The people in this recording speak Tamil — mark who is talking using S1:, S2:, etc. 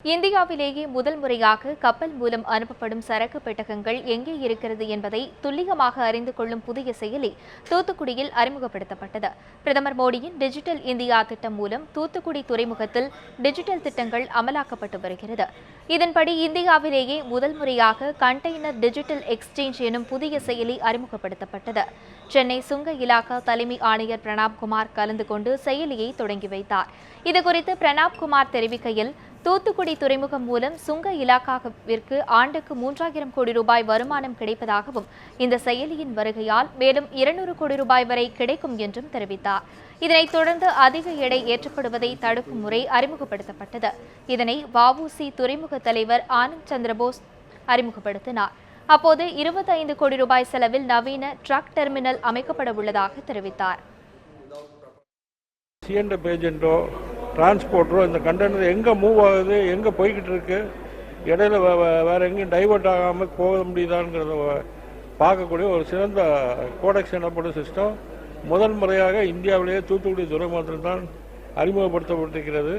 S1: இந்தியாவிலேயே முதல் முறையாக கப்பல் மூலம் அனுப்பப்படும் சரக்கு பெட்டகங்கள் எங்கே இருக்கிறது என்பதை துல்லியமாக அறிந்து கொள்ளும் புதிய செயலி தூத்துக்குடியில் அறிமுகப்படுத்தப்பட்டது. பிரதமர் மோடியின் டிஜிட்டல் இந்தியா திட்டம் மூலம் தூத்துக்குடி துறைமுகத்தில் டிஜிட்டல் திட்டங்கள் அமலாக்கப்பட்டு வருகிறது. இதன்படி இந்தியாவிலேயே முதல் முறையாக கண்டெய்னர் டிஜிட்டல் எக்ஸ்சேஞ்ச் எனும் புதிய செயலி அறிமுகப்படுத்தப்பட்டது. சென்னை சுங்க இலாகா தலைமை ஆணையர் பிரணாப் குமார் கலந்து கொண்டு செயலியை தொடங்கி வைத்தார். இதுகுறித்து பிரணாப் குமார் தெரிவிக்கையில், தூத்துக்குடி துறைமுகம் மூலம் சுங்க இலாகாவிற்கு ஆண்டுக்கு 3000 கோடி ரூபாய் வருமானம் கிடைப்பதாகவும், இந்த செயலியின் வருகையால் மேலும் 200 கோடி ரூபாய் வரை கிடைக்கும் என்றும் தெரிவித்தார். இதனைத் தொடர்ந்து அதிக எடை ஏற்றப்படுவதை தடுக்கும் முறை அறிமுகப்படுத்தப்பட்டது. இதனை வஉசி துறைமுக தலைவர் ஆனந்த் சந்திரபோஸ் அறிமுகப்படுத்தினார். அப்போது 25 கோடி ரூபாய் செலவில் நவீன ட்ரக் டெர்மினல் அமைக்கப்பட உள்ளதாக தெரிவித்தார்.
S2: டிரான்ஸ்போர்ட்டரோ இந்த கண்டெய்னர் எங்கே மூவ் ஆகுது, எங்கே போய்கிட்டு இருக்கு, இடையில வேற எங்கேயும் டைவர்ட் ஆகாமல் போக முடியுதாங்கிறத பார்க்கக்கூடிய ஒரு சிறந்த கோடெக்ஸ் எனப்படும் சிஸ்டம் முதல் முறையாக இந்தியாவிலேயே தூத்துக்குடி துறைமுகத்தில் தான் அறிமுகப்படுத்தப்பட்டிருக்கிறது.